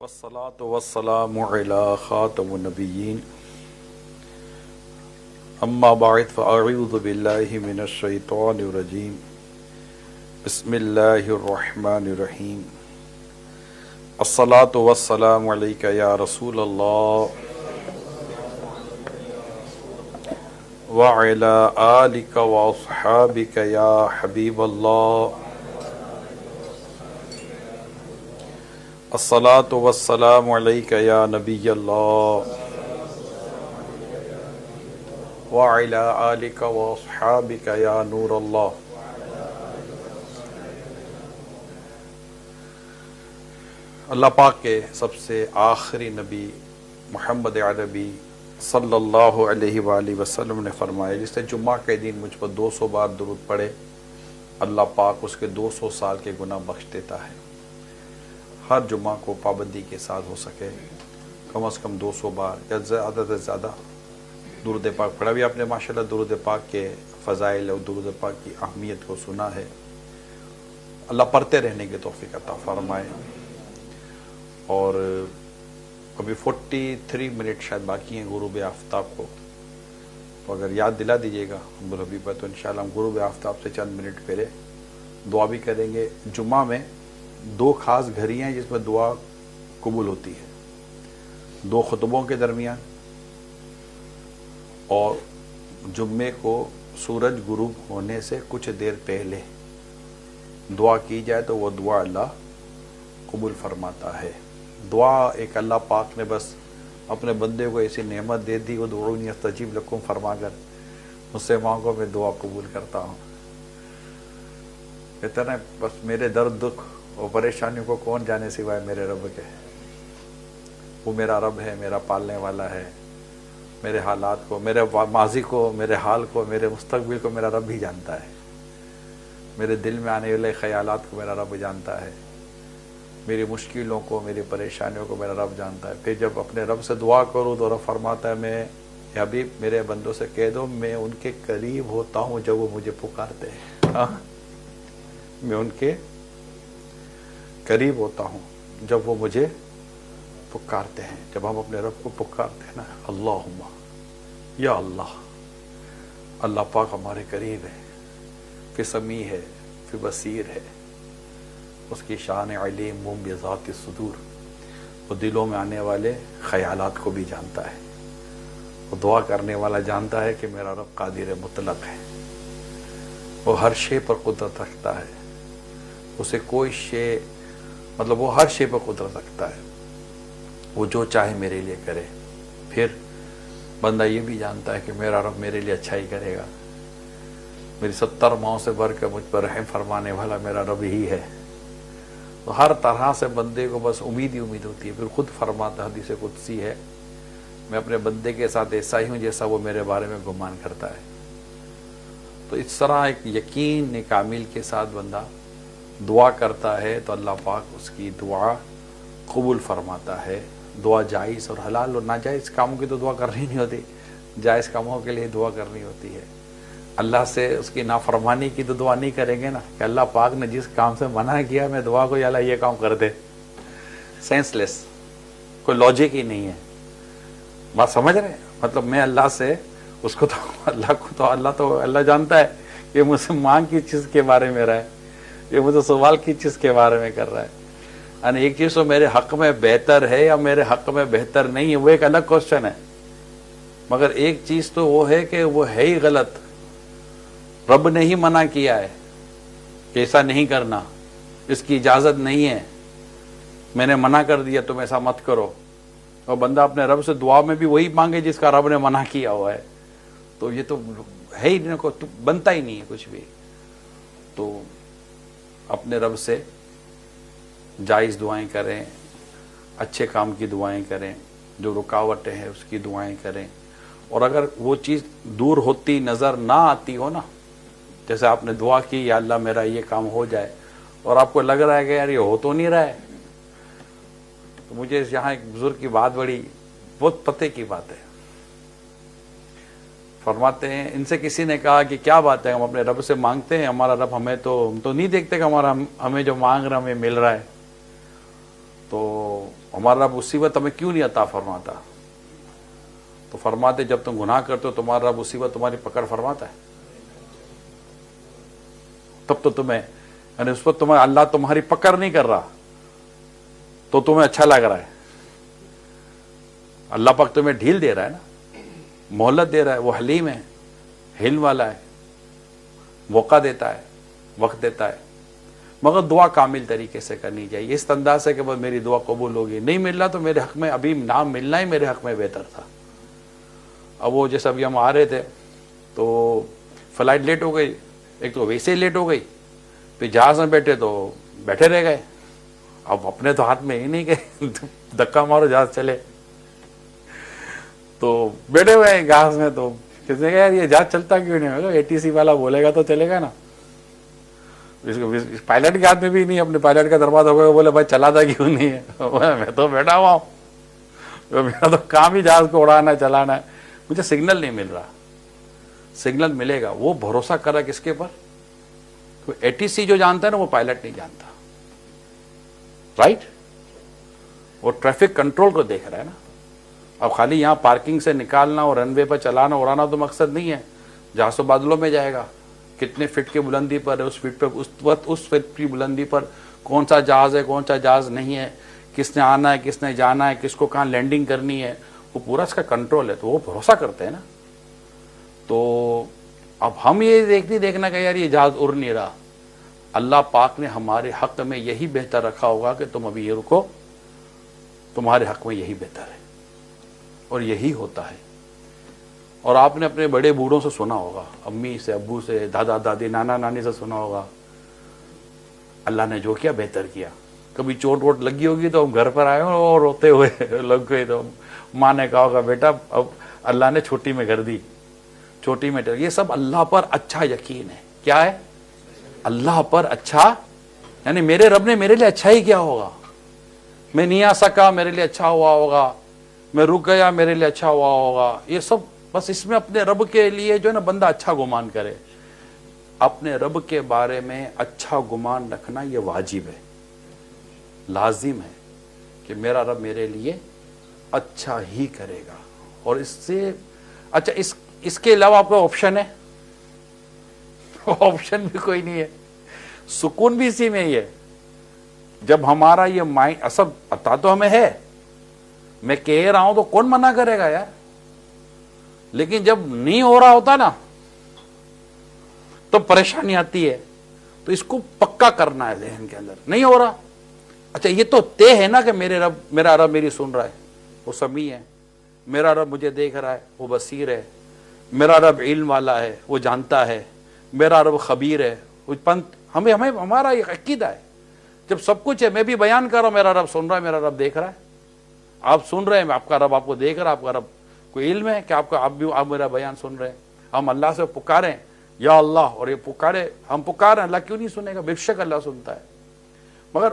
والصلاة والسلام على خاتم النبيين أما بعد فأعوذ بالله من الشيطان الرجيم بسم الله الرحمن الرحيم الصلاة والسلام عليك يا رسول الله وعلى آلك وأصحابك يا حبيب الله الصلاة والسلام عليك يا نبي الله وعلى آلك وأصحابك يا نور الله. اللہ پاک کے سب سے آخری نبی محمد عربی صلی اللہ علیہ وآلہ وسلم نے فرمایا جس نے جمعہ کے دن مجھ پر 200 بار درود پڑھے اللہ پاک اس کے 200 سال کے گناہ بخش دیتا ہے. ہر جمعہ کو پابندی کے ساتھ ہو سکے کم از کم 200 بار یا زیادہ سے زیادہ درود پاک پڑھا. بھی آپ نے ماشاءاللہ درود پاک کے فضائل اور درود پاک کی اہمیت کو سنا ہے. اللہ پڑھتے رہنے کی توفیق عطا فرمائے. اور ابھی 43 منٹ شاید باقی ہیں غروب آفتاب کو، تو اگر یاد دلا دیجیے گا عبدالحبیب تو انشاءاللہ ہم غروب آفتاب سے چند منٹ پہلے دعا بھی کریں گے. جمعہ میں 2 خاص گھڑیاں ہیں جس میں دعا قبول ہوتی ہے، 2 خطبوں کے درمیان اور جمعے کو سورج غروب ہونے سے کچھ دیر پہلے دعا کی جائے تو وہ دعا اللہ قبول فرماتا ہے. دعا ایک اللہ پاک نے بس اپنے بندے کو ایسی نعمت دے دی، ادعونی استجیب لکم فرما کر مجھ سے مانگو میں دعا قبول کرتا ہوں. اتنا بس میرے درد دکھ اور پریشانیوں کو کون جانے سوائے میرے رب کے. وہ میرا رب ہے، میرا پالنے والا ہے. میرے حالات کو، میرے ماضی کو، میرے حال کو، میرے مستقبل کو میرا رب ہی جانتا ہے. میرے دل میں آنے والے خیالات کو میرا رب جانتا ہے. میری مشکلوں کو، میری پریشانیوں کو میرا رب جانتا ہے. پھر جب اپنے رب سے دعا کروں تو رب فرماتا ہے میں حبیب میرے بندوں سے کہہ دو میں ان کے قریب ہوتا ہوں جب وہ مجھے پکارتے ہیں. میں ان کے قریب ہوتا ہوں جب وہ مجھے پکارتے ہیں. جب ہم اپنے رب کو پکارتے ہیں نا اللہم یا اللہ، اللہ پاک ہمارے قریب ہے، فی سمیع ہے، فی بصیر ہے. اس کی شان علیم بذات الصدور، وہ دلوں میں آنے والے خیالات کو بھی جانتا ہے. وہ دعا کرنے والا جانتا ہے کہ میرا رب قادر مطلق ہے، وہ ہر شے پر قدرت رکھتا ہے. اسے کوئی شے مطلب وہ ہر شے پر قدرت رکھتا ہے. وہ جو چاہے میرے لیے کرے. پھر بندہ یہ بھی جانتا ہے کہ میرا رب میرے لیے اچھا ہی کرے گا. میری 70 ماؤں سے بڑھ کر مجھ پر رحم فرمانے والا میرا رب ہی ہے. تو ہر طرح سے بندے کو بس امید ہی امید ہوتی ہے. پھر خود فرماتا حدیث قدسی ہے میں اپنے بندے کے ساتھ ایسا ہی ہوں جیسا وہ میرے بارے میں گمان کرتا ہے. تو اس طرح ایک یقین کامل کے ساتھ بندہ دعا کرتا ہے تو اللہ پاک اس کی دعا قبول فرماتا ہے. دعا جائز اور حلال اور ناجائز کاموں کی تو دعا کرنی نہیں ہوتی، جائز کاموں کے لیے دعا کرنی ہوتی ہے. اللہ سے اس کی نافرمانی کی تو دعا نہیں کریں گے نا کہ اللہ پاک نے جس کام سے منع کیا میں دعا کو یا اللہ یہ کام کر دے. سینس لیس، کوئی لاجک ہی نہیں ہے. بات سمجھ رہے ہیں؟ مطلب میں اللہ سے اس کو تو اللہ جانتا ہے کہ مجھ سے مانگ کی چیز کے بارے میں رہا ہے، یہ مجھے سوال کی چیز کے بارے میں کر رہا ہے. یعنی ایک چیز تو میرے حق میں بہتر ہے یا میرے حق میں بہتر نہیں ہے وہ ایک الگ کوشچن ہے، مگر ایک چیز تو وہ ہے کہ وہ ہے ہی غلط. رب نے ہی منع کیا ہے کہ ایسا نہیں کرنا، اس کی اجازت نہیں ہے، میں نے منع کر دیا تم ایسا مت کرو. اور بندہ اپنے رب سے دعا میں بھی وہی مانگے جس کا رب نے منع کیا ہوا ہے، تو یہ تو ہے ہی نہیں، کو بنتا ہی نہیں ہے کچھ بھی. تو اپنے رب سے جائز دعائیں کریں، اچھے کام کی دعائیں کریں، جو رکاوٹیں ہیں اس کی دعائیں کریں. اور اگر وہ چیز دور ہوتی نظر نہ آتی ہو نا، جیسے آپ نے دعا کی یا اللہ میرا یہ کام ہو جائے اور آپ کو لگ رہا ہے کہ یار یہ ہو تو نہیں رہا ہے، تو مجھے یہاں ایک بزرگ کی بات بڑی بہت پتے کی بات ہے. فرماتے ہیں ان سے کسی نے کہا کہ کیا بات ہے ہم اپنے رب سے مانگتے ہیں، ہمارا رب ہم تو نہیں دیکھتے کہ ہمیں جو مانگ رہا ہمیں مل رہا ہے. تو ہمارا رب مصیبت ہمیں کیوں نہیں عطا فرماتا؟ تو فرماتے جب تم گناہ کرتے ہو تمہارا رب مصیبت تمہاری پکڑ فرماتا ہے، تب تو تمہیں یعنی اس وقت تمہیں اللہ تمہاری پکڑ نہیں کر رہا تو تمہیں اچھا لگ رہا ہے. اللہ پاک تمہیں ڈھیل دے رہا ہے نا، مہلت دے رہا ہے. وہ حلیم ہے، حلم والا ہے، موقع دیتا ہے، وقت دیتا ہے. مگر دعا کامل طریقے سے کرنی چاہیے، اس انداز سے کہ بس میری دعا قبول ہوگی. نہیں مل رہا تو میرے حق میں ابھی نام ملنا ہی میرے حق میں بہتر تھا. اب وہ جیسے ابھی ہم آ رہے تھے تو فلائٹ لیٹ ہو گئی، ایک تو ویسے ہی لیٹ ہو گئی، پھر جہاز میں بیٹھے تو بیٹھے رہ گئے. اب اپنے تو ہاتھ میں ہی نہیں کہ دھکا مارو جہاز چلے، تو بیٹھے ہوئے ہیں جہاز میں. تو کسی نے کہا یار یہ جہاز چلتا کیوں نہیں؟ اے ٹی سی والا بولے گا تو چلے گا نا. پائلٹ کے ہاتھ میں بھی نہیں، اپنے پائلٹ کا دروازہ ہو گیا، بولے بھائی چلاتا کیوں نہیں ہے؟ میں تو بیٹھا ہوا ہوں، میرا تو کام ہی جہاز کو اڑانا چلانا ہے. مجھے سگنل نہیں مل رہا. سگنل ملے گا. وہ بھروسہ کر رہا کس کے پر؟ اے ٹی سی جو جانتا ہے نا وہ پائلٹ نہیں جانتا، رائٹ؟ وہ ٹریفک کنٹرول کو دیکھ رہا ہے نا. اب خالی یہاں پارکنگ سے نکالنا اور رن وے پر چلانا اڑانا تو مقصد نہیں ہے. جہاز تو بادلوں میں جائے گا، کتنے فٹ کی بلندی پر ہے، اس فٹ پہ اس وقت اس فٹ کی بلندی پر کون سا جہاز ہے کون سا جہاز نہیں ہے، کس نے آنا ہے کس نے جانا ہے، کس کو کہاں لینڈنگ کرنی ہے، وہ پورا اس کا کنٹرول ہے. تو وہ بھروسہ کرتے ہیں نا. تو اب ہم یہ دیکھنا کہ یار یہ جہاز اڑ نہیں رہا. اللہ پاک نے ہمارے حق میں یہی بہتر رکھا ہوگا کہ تم ابھی یہ رکو، تمہارے حق میں یہی بہتر ہے اور یہی ہوتا ہے. اور آپ نے اپنے بڑے بوڑھوں سے سنا ہوگا، امی سے، ابو سے، دادا دادی، نانا نانی سے سنا ہوگا، اللہ نے جو کیا بہتر کیا. کبھی چوٹ ووٹ لگی ہوگی تو ہم گھر پر آئے اور روتے ہوئے لگ گئے تو ماں نے کہا ہوگا بیٹا اب اللہ نے چھوٹی میں کر دی، چھوٹی میں. یہ سب اللہ پر اچھا یقین ہے. کیا ہے؟ اللہ پر اچھا، یعنی میرے رب نے میرے لیے اچھا ہی کیا ہوگا. میں نہیں آ سکا میرے لیے اچھا ہوا ہوگا، میں رک گیا میرے لیے اچھا ہوا ہوگا. یہ سب بس اس میں اپنے رب کے لیے جو ہے نا بندہ اچھا گمان کرے. اپنے رب کے بارے میں اچھا گمان رکھنا یہ واجب ہے، لازم ہے کہ میرا رب میرے لیے اچھا ہی کرے گا. اور اس سے اچھا اس کے علاوہ آپ کا آپشن ہے؟ آپشن بھی کوئی نہیں ہے. سکون بھی اسی میں ہی ہے. جب ہمارا یہ مائنڈ اصل عطا تو ہمیں ہے، میں کہہ رہا ہوں تو کون منع کرے گا یار. لیکن جب نہیں ہو رہا ہوتا نا تو پریشانی آتی ہے. تو اس کو پکا کرنا ہے ذہن کے اندر. نہیں ہو رہا، اچھا یہ تو طے ہے نا کہ میرا رب میری سن رہا ہے، وہ سمیع ہے. میرا رب مجھے دیکھ رہا ہے، وہ بصیر ہے. میرا رب علم والا ہے، وہ جانتا ہے. میرا رب خبیر ہے. ہمیں ہمارا یہ عقیدہ ہے. جب سب کچھ ہے، میں بھی بیان کر رہا ہوں میرا رب سن رہا ہے، میرا رب دیکھ رہا ہے. آپ سن رہے ہیں، آپ کا رب آپ کو دیکھ رہا ہے. آپ کا رب کو علم ہے کہ آپ میرا بیان سن رہے ہیں. ہم اللہ سے پکاریں یا اللہ، اور یہ ہم پکاریں، اللہ کیوں نہیں سنے گا؟ بے شک اللہ سنتا ہے. مگر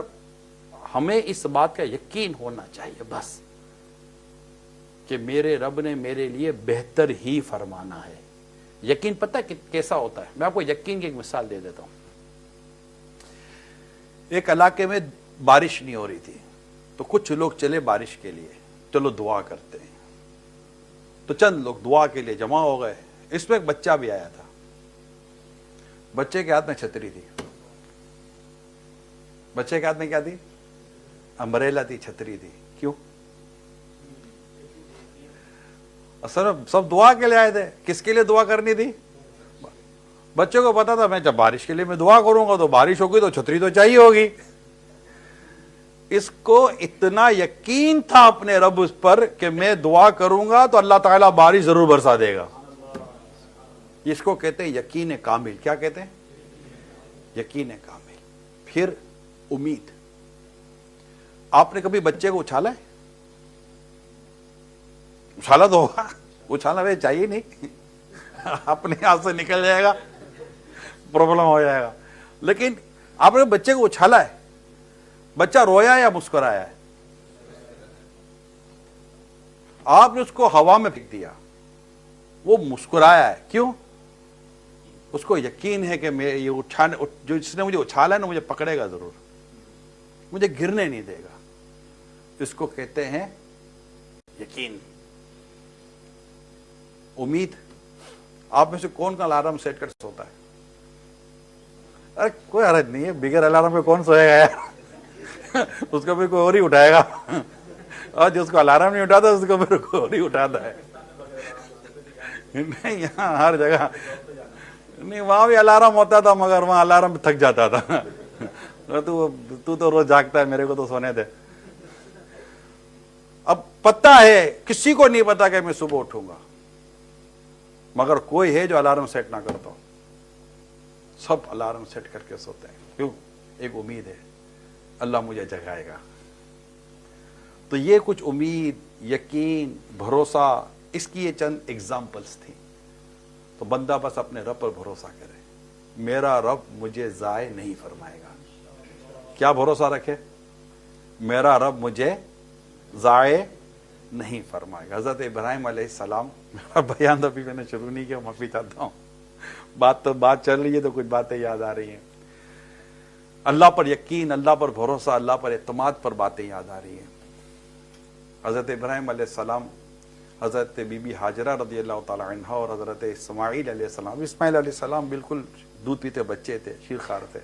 ہمیں اس بات کا یقین ہونا چاہیے بس کہ میرے رب نے میرے لیے بہتر ہی فرمانا ہے. یقین پتہ کیسا ہوتا ہے؟ میں آپ کو یقین کی ایک مثال دے دیتا ہوں. ایک علاقے میں بارش نہیں ہو رہی تھی تو کچھ لوگ چلے بارش کے لیے، چلو دعا کرتے ہیں. تو چند لوگ دعا کے لیے جمع ہو گئے. اس میں ایک بچہ بھی آیا تھا. بچے کے ہاتھ میں چھتری تھی. بچے کے ہاتھ میں کیا تھی؟ امبریلا تھی، چھتری تھی. کیوں؟ اصل سب دعا کے لیے آئے تھے. کس کے لیے دعا کرنی تھی؟ بچوں کو پتا تھا میں جب بارش کے لیے میں دعا کروں گا تو بارش ہوگی تو چھتری تو چاہیے ہوگی. اس کو اتنا یقین تھا اپنے رب اس پر کہ میں دعا کروں گا تو اللہ تعالیٰ بارش ضرور برسا دے گا. اس کو کہتے ہیں یقین کامل. کیا کہتے ہیں؟ یقین کامل. پھر امید. آپ نے کبھی بچے کو اچھالا ہے؟ اچھالا تو ہوگا. اچھالنا ویسے چاہیے نہیں، اپنے ہاتھ سے نکل جائے گا، پرابلم ہو جائے گا. لیکن آپ نے بچے کو اچھالا ہے، بچہ رویا یا مسکرایا ہے؟ آپ نے اس کو ہوا میں پھینک دیا، وہ مسکرایا ہے. کیوں؟ اس کو یقین ہے کہ میں یہ جس نے مجھے اچھالا ہے نا مجھے پکڑے گا ضرور، مجھے گرنے نہیں دے گا. اس کو کہتے ہیں یقین، امید۔ آپ میں سے کون کا الارم سیٹ کر سوتا ہے؟ ارے کوئی حرج نہیں ہے، بغیر الارم پہ کون سوئے گا یار؟ اس کو بھی کوئی اور ہی اٹھائے گا، اور جو اس کو الارم نہیں اٹھاتا اس کو پھر کوئی اور ہی اٹھاتا ہے۔ نہیں، یہاں ہر جگہ نہیں، وہاں بھی الارم ہوتا تھا مگر وہاں الارم تھک جاتا تھا۔ تو روز جاگتا ہے، میرے کو تو سونے دے۔ اب پتہ ہے، کسی کو نہیں پتا کہ میں صبح اٹھوں گا، مگر کوئی ہے جو الارم سیٹ نہ کرتا ہو۔ سب الارم سیٹ کر کے سوتے ہیں، کیوں؟ ایک امید ہے اللہ مجھے جگائے گا۔ تو یہ کچھ امید، یقین، بھروسہ، اس کی یہ چند ایگزامپلس تھی۔ تو بندہ بس اپنے رب پر بھروسہ کرے، میرا رب مجھے ضائع نہیں فرمائے گا۔ کیا بھروسہ رکھے؟ میرا رب مجھے ضائع نہیں فرمائے گا۔ حضرت ابراہیم علیہ السلام، میرا بیان ابھی میں نے شروع نہیں کیا، معافی چاہتا ہوں، بات چل رہی ہے تو کچھ باتیں یاد آ رہی ہیں۔ اللہ پر یقین، اللہ پر بھروسہ، اللہ پر اعتماد پر باتیں یاد آ رہی ہیں۔ حضرت ابراہیم علیہ السلام، حضرت بی بی ہاجرہ رضی اللہ تعالی عنہ اور حضرت اسماعیل علیہ السلام، اسماعیل علیہ السلام بالکل دودھ پیتے بچے تھے، شیرخوار تھے۔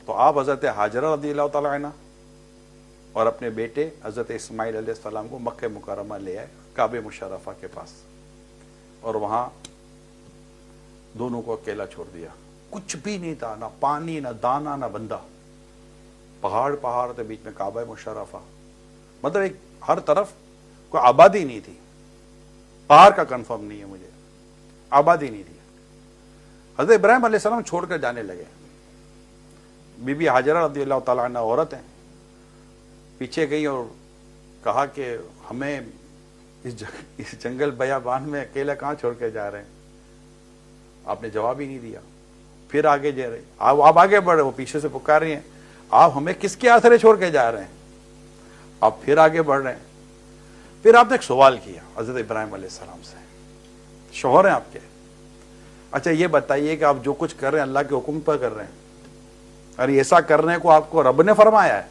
تو آپ حضرت ہاجرہ رضی اللہ تعالی عنہ اور اپنے بیٹے حضرت اسماعیل علیہ السلام کو مکہ مکرمہ لے آئے، کعبہ مشرفہ کے پاس، اور وہاں دونوں کو اکیلا چھوڑ دیا۔ کچھ بھی نہیں تھا، نہ پانی، نہ دانا، نہ بندہ۔ پہاڑ تھے بیچ میں، کعبہ مشرفہ، مطلب ایک ہر طرف کوئی آبادی نہیں تھی۔ پہاڑ کا کنفرم نہیں ہے مجھے، آبادی نہیں تھی۔ حضرت ابراہیم علیہ السلام چھوڑ کر جانے لگے۔ بی بی ہاجرہ رضی اللہ تعالیٰ عنہ عورت ہیں، پیچھے گئی اور کہا کہ ہمیں اس جنگل بیابان میں اکیلا کہاں چھوڑ کے جا رہے ہیں؟ آپ نے جواب ہی نہیں دیا۔ پھر آگے جا رہے، آپ آگے بڑھ رہے، وہ پیچھے سے پکار رہی ہیں، آپ ہمیں کس کے آسرے چھوڑ کے جا رہے ہیں؟ آپ پھر آگے بڑھ رہے ہیں۔ پھر آپ نے ایک سوال کیا حضرت ابراہیم علیہ السلام سے، شوہر ہیں آپ کے، اچھا یہ بتائیے کہ آپ جو کچھ کر رہے ہیں اللہ کے حکم پر کر رہے ہیں، اور ایسا کرنے کو آپ کو رب نے فرمایا ہے؟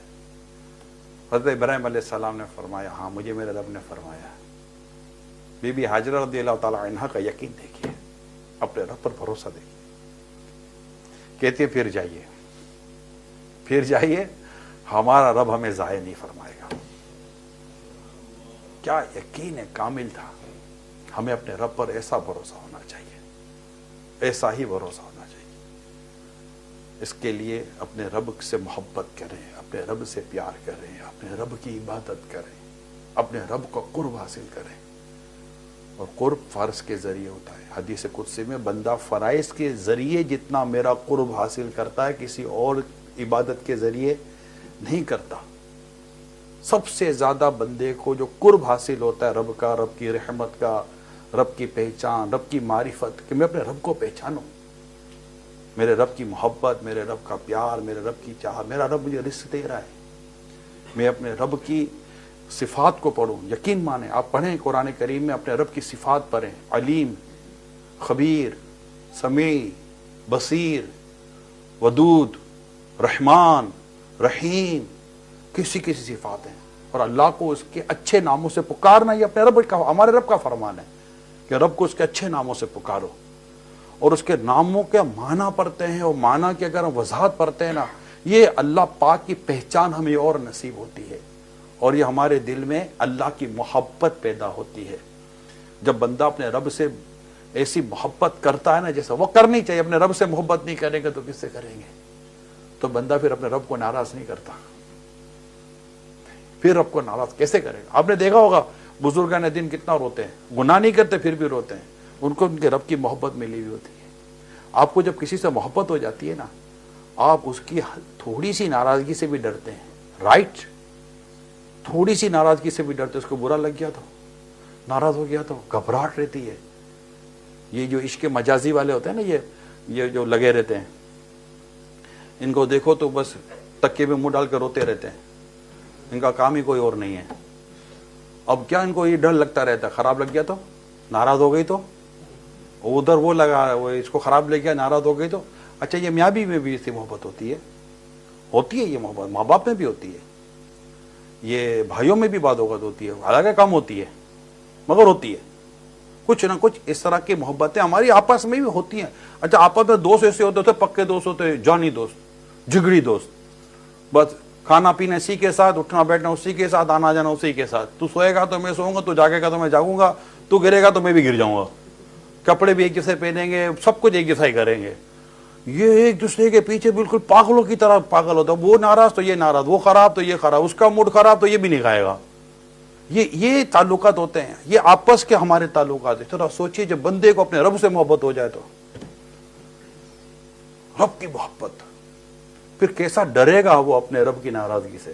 حضرت ابراہیم علیہ السلام نے فرمایا، ہاں مجھے میرے رب نے فرمایا ہے۔ بی بی ہاجرہ رضی اللہ تعالی عنہ کا یقین دیکھیے، اپنے رب پر بھروسہ دیکھیے۔ کہتے پھر جائیے، ہمارا رب ہمیں ضائع نہیں فرمائے گا۔ کیا یقین ہے، کامل تھا۔ ہمیں اپنے رب پر ایسا بھروسہ ہونا چاہیے، ایسا ہی بھروسہ ہونا چاہیے۔ اس کے لیے اپنے رب سے محبت کریں، اپنے رب سے پیار کریں، اپنے رب کی عبادت کریں، اپنے رب کو قرب حاصل کریں۔ اور قرب فرض کے ذریعے ہوتا ہے۔ حدیث قدسی میں بندہ فرائض کے ذریعے جتنا میرا قرب حاصل کرتا ہے کسی اور عبادت کے ذریعے نہیں کرتا۔ سب سے زیادہ بندے کو جو قرب حاصل ہوتا ہے رب کا، رب کی رحمت کا، رب کی پہچان، رب کی معرفت، کہ میں اپنے رب کو پہچانوں، میرے رب کی محبت، میرے رب کا پیار، میرے رب کی چاہت، میرا رب مجھے رزق دے رہا ہے، میں اپنے رب کی صفات کو پڑھوں۔ یقین مانیں، آپ پڑھیں قرآن کریم میں اپنے رب کی صفات پڑھیں، علیم، خبیر، سمیع، بصیر، ودود، رحمان، رحیم، کسی صفات ہیں۔ اور اللہ کو اس کے اچھے ناموں سے پکارنا، یہ اپنے رب کا، ہمارے رب کا فرمان ہے کہ رب کو اس کے اچھے ناموں سے پکارو۔ اور اس کے ناموں کے معنی پڑھتے ہیں، اور معنی کی اگر ہم وضاحت پڑھتے ہیں نا، یہ اللہ پاک کی پہچان ہمیں اور نصیب ہوتی ہے، اور یہ ہمارے دل میں اللہ کی محبت پیدا ہوتی ہے۔ جب بندہ اپنے رب سے ایسی محبت کرتا ہے نا، جیسا وہ کرنی چاہیے، اپنے رب سے محبت نہیں کریں گے تو کس سے کریں گے؟ تو بندہ پھر اپنے رب کو ناراض نہیں کرتا، پھر رب کو ناراض کیسے کرے گا؟ آپ نے دیکھا ہوگا بزرگان دین کتنا روتے ہیں، گناہ نہیں کرتے پھر بھی روتے ہیں، ان کو ان کے رب کی محبت ملی ہوئی ہوتی ہے۔ آپ کو جب کسی سے محبت ہو جاتی ہے نا، آپ اس کی تھوڑی سی ناراضگی سے بھی ڈرتے ہیں، رائٹ؟ تھوڑی سی ناراضگی سے بھی ڈرتے، اس کو برا لگ گیا تو، ناراض ہو گیا تو گھبراہٹ رہتی ہے۔ یہ جو عشق مجازی والے ہوتے ہیں نا، یہ جو لگے رہتے ہیں، ان کو دیکھو تو بس تکے میں منہ ڈال کر روتے رہتے ہیں، ان کا کام ہی کوئی اور نہیں ہے۔ اب کیا ان کو یہ ڈر لگتا رہتا ہے، خراب لگ گیا تو، ناراض ہو گئی تو، ادھر وہ لگا، وہ اس کو خراب لگ گیا، ناراض ہو گئی تو۔ اچھا، یہ میاں بیوی میں بھی اس سے محبت ہوتی ہے یہ محبت ماں باپ میں بھی ہوتی ہے۔ یہ بھائیوں میں بھی بعض اوقات ہوتی ہے، حالانکہ کم ہوتی ہے مگر ہوتی ہے، کچھ نہ کچھ اس طرح کی محبتیں ہماری آپس میں بھی ہوتی ہیں. اچھا آپس میں دوست ایسے ہوتے تھے، پکے دوست ہوتے، جانی دوست، جگری دوست، بس کھانا پینا اسی کے ساتھ، اٹھنا بیٹھنا اسی کے ساتھ، آنا جانا اسی کے ساتھ. تو سوئے گا تو میں سوؤں گا، تو جاگے گا تو میں جاگوں گا، تو گرے گا تو میں بھی گر جاؤں گا، کپڑے بھی ایک جیسے پہنیں گے، سب کچھ ایک جیسا ہی کریں گے. یہ ایک دوسرے کے پیچھے بالکل پاگلوں کی طرح پاگل ہوتا ہے، وہ ناراض تو یہ ناراض، وہ خراب تو یہ خراب، اس کا موڈ خراب تو یہ بھی نہیں کھائے گا. یہ تعلقات ہوتے ہیں، یہ آپس کے ہمارے تعلقات ہیں. تھوڑا سوچیے جب بندے کو اپنے رب سے محبت ہو جائے تو، رب کی محبت، پھر کیسا ڈرے گا وہ اپنے رب کی ناراضگی سے.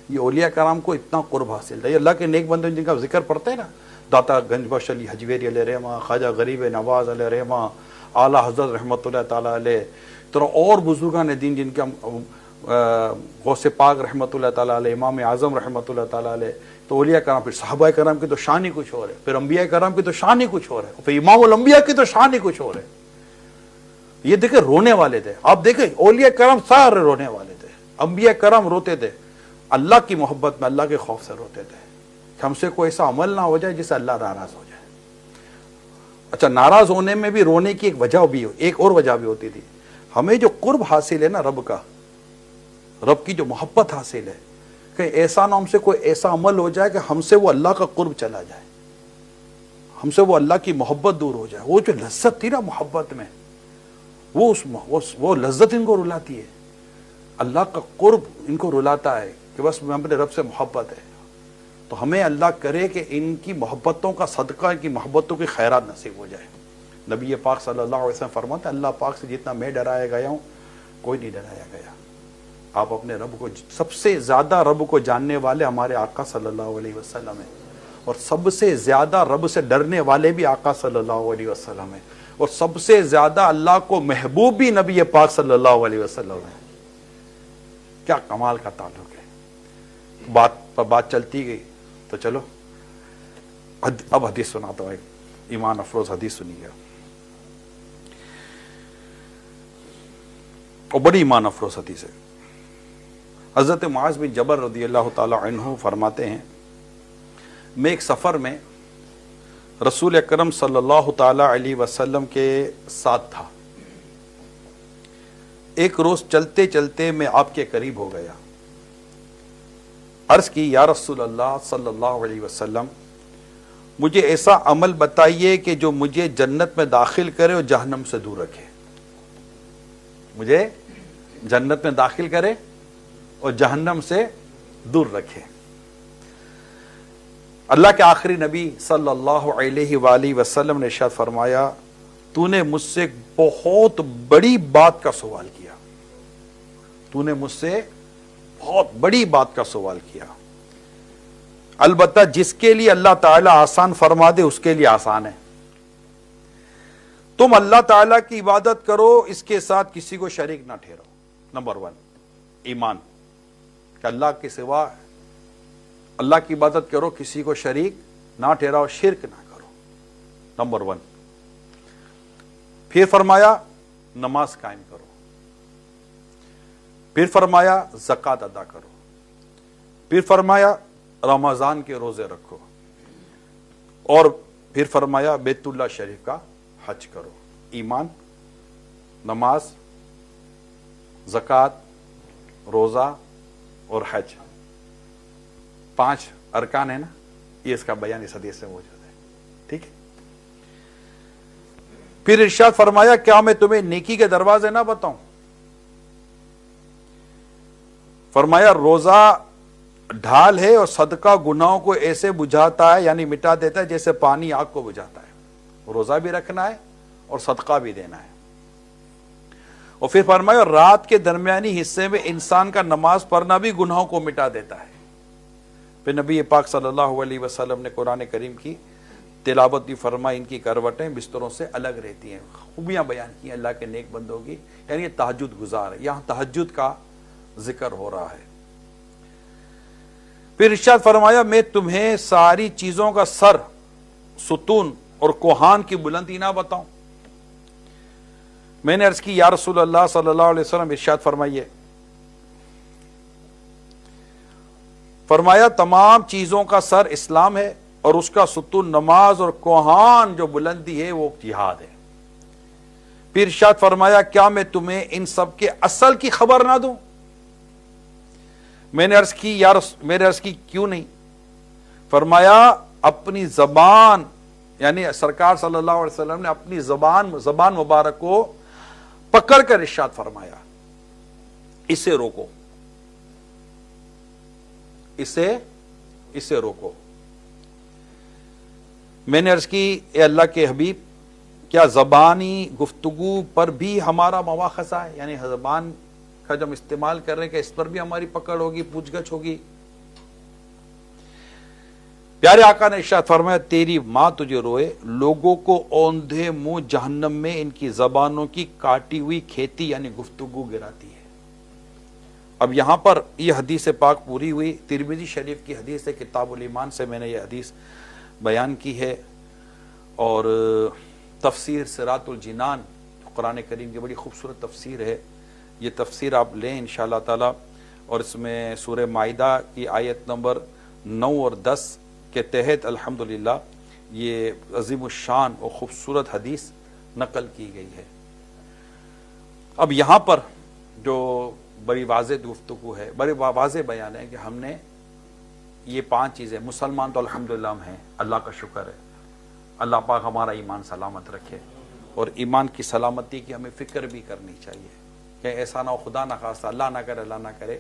یہ اولیاء کرام کو اتنا قرب حاصل ہے. یہ اللہ کے نیک بندے جن کا ذکر پڑھتے ہیں نا، داتا گنج بخش علی حجویری علیہ رحمہ، خواجہ غریب نواز علیہ رحمہ، اعلیٰ حضرت رحمۃ اللہ تعالیٰ علیہ، طرح اور بزرگان دین جن کا غوث پاک رحمۃ اللہ تعالیٰ علیہ، امام اعظم رحمۃ اللہ تعالیٰ علیہ. تو اولیاء کرام، پھر صحابہ کرام کی تو شان ہی کچھ اور ہے، پھر انبیاء کرام کی تو شان ہی کچھ اور ہے، پھر امام الانبیاء کی تو شان ہی کچھ اور ہے. یہ دیکھیں رونے والے تھے، آپ دیکھیں اولیاء کرام سارے رونے والے تھے. انبیاء کرام روتے تھے، اللہ کی محبت میں، اللہ کے خوف سے روتے تھے کہ ہم سے کوئی ایسا عمل نہ ہو جائے جس سے اللہ ناراض ہو جائے. اچھا ناراض ہونے میں بھی رونے کی ایک وجہ بھی، ایک اور وجہ بھی ہوتی تھی. ہمیں جو قرب حاصل ہے نا رب کا، رب کی جو محبت حاصل ہے، کہ ایسا نہ ہم سے کوئی ایسا عمل ہو جائے کہ ہم سے وہ اللہ کا قرب چلا جائے، ہم سے وہ اللہ کی محبت دور ہو جائے. وہ جو لذت تھی نا محبت میں، وہ لذت ان کو رلاتی ہے. اللہ کا قرب ان کو رلاتا ہے کہ بس میں اپنے رب سے محبت ہے. تو ہمیں اللہ کرے کہ ان کی محبتوں کا صدقہ، ان کی محبتوں کی خیرات نصیب ہو جائے. نبی پاک صلی اللہ علیہ وسلم فرماتے ہیں، اللہ پاک سے جتنا میں ڈرایا گیا ہوں کوئی نہیں ڈرایا گیا. آپ اپنے رب کو، سب سے زیادہ رب کو جاننے والے ہمارے آقا صلی اللہ علیہ وسلم ہیں، اور سب سے زیادہ رب سے ڈرنے والے بھی آقا صلی اللہ علیہ وسلم ہیں، اور سب سے زیادہ اللہ کو محبوب بھی نبی پاک صلی اللہ علیہ وسلم ہیں. کیا کمال کا تعلق ہے. بات چلتی گئی تو چلو اب حدیث سناتا ہوں، ایمان افروز حدیث سنیے، اور بڑی ایمان افروز حدیث ہے. حضرت معاذ بن جبل رضی اللہ تعالی عنہ فرماتے ہیں، میں ایک سفر میں رسول اکرم صلی اللہ تعالی علیہ وسلم کے ساتھ تھا. ایک روز چلتے چلتے میں آپ کے قریب ہو گیا. عرض کی، یا رسول اللہ صلی اللہ علیہ وسلم، مجھے ایسا عمل بتائیے کہ جو مجھے جنت میں داخل کرے اور جہنم سے دور رکھے. مجھے جنت میں داخل کرے اور جہنم سے دور رکھے. اللہ کے آخری نبی صلی اللہ علیہ وآلہ وسلم نے ارشاد فرمایا، تو نے مجھ سے ایک بہت بڑی بات کا سوال کیا. تو نے مجھ سے بہت بڑی بات کا سوال کیا. البتہ جس کے لیے اللہ تعالیٰ آسان فرما دے اس کے لیے آسان ہے. تم اللہ تعالیٰ کی عبادت کرو، اس کے ساتھ کسی کو شریک نہ ٹھہراؤ. نمبر 1 ایمان، کہ اللہ کے سوا اللہ کی عبادت کرو، کسی کو شریک نہ ٹھہراؤ، شرک نہ کرو. نمبر 1. پھر فرمایا نماز قائم کرو. پھر فرمایا زکوٰۃ ادا کرو. پھر فرمایا رمضان کے روزے رکھو. اور پھر فرمایا بیت اللہ شریف کا حج کرو. ایمان، نماز، زکوٰۃ، روزہ اور حج، 5 ارکان ہے نا. یہ اس کا بیان اس حدیث سے موجود ہے. ٹھیک ہے. پھر ارشاد فرمایا، کیا میں تمہیں نیکی کے دروازے نہ بتاؤں؟ فرمایا روزہ ڈھال ہے اور صدقہ گناہوں کو ایسے بجھاتا ہے، یعنی مٹا دیتا ہے جیسے پانی آگ کو بجھاتا ہے. روزہ بھی رکھنا ہے اور صدقہ بھی دینا ہے. اور پھر فرمایا رات کے درمیانی حصے میں انسان کا نماز پڑھنا بھی گناہوں کو مٹا دیتا ہے. پھر نبی پاک صلی اللہ علیہ وسلم نے قرآن کریم کی تلاوت بھی فرمائی. ان کی کروٹیں بستروں سے الگ رہتی ہیں. خوبیاں بیان کی اللہ کے نیک بندوں کی، یعنی یہ تہجد گزار ہے. یہاں تہجد کا ذکر ہو رہا ہے. پھر ارشاد فرمایا، میں تمہیں ساری چیزوں کا سر، ستون اور کوہان کی بلندی نہ بتاؤں؟ میں نے عرض کی، یا رسول اللہ صلی اللہ علیہ وسلم ارشاد فرمائیے. فرمایا تمام چیزوں کا سر اسلام ہے اور اس کا ستون نماز اور کوہان جو بلندی ہے وہ جہاد ہے۔ پھر ارشاد فرمایا کیا میں تمہیں ان سب کے اصل کی خبر نہ دوں؟ میں نے عرض کی کیوں نہیں؟ فرمایا اپنی زبان، یعنی سرکار صلی اللہ علیہ وسلم نے اپنی زبان مبارک کو پکڑ کر ارشاد فرمایا اسے روکو، اسے روکو۔ میں نے عرض کی اے اللہ کے حبیب، کیا زبانی گفتگو پر بھی ہمارا مواخذہ ہے؟ یعنی زبان کا جب استعمال کر رہے ہیں کہ اس پر بھی ہماری پکڑ ہوگی، پوچھ گچھ ہوگی؟ پیارے آقا نے ارشاد فرمایا تیری ماں تجھے روئے، لوگوں کو اوندھے منہ جہنم میں ان کی زبانوں کی کاٹی ہوئی کھیتی یعنی گفتگو گراتی ہے۔ اب یہاں پر یہ حدیث پاک پوری ہوئی، ترمذی شریف کی حدیث ہے، کتاب الایمان سے میں نے یہ حدیث بیان کی ہے، اور تفسیر صراط الجنان قرآن کریم کی بڑی خوبصورت تفسیر ہے، یہ تفسیر آپ لیں انشاءاللہ تعالی، اور اس میں سورہ مائدہ کی آیت نمبر 9 اور 10 کے تحت الحمدللہ یہ عظیم الشان اور خوبصورت حدیث نقل کی گئی ہے۔ اب یہاں پر جو بڑی واضح گفتگو ہے، بڑی واضح بیان ہے کہ ہم نے یہ 5 چیزیں، مسلمان تو الحمدللہ ہم ہیں، اللہ کا شکر ہے، اللہ پاک ہمارا ایمان سلامت رکھے، اور ایمان کی سلامتی کی ہمیں فکر بھی کرنی چاہیے کہ ایسا نہ ہو، خدا نہ خواستہ، اللہ نہ کرے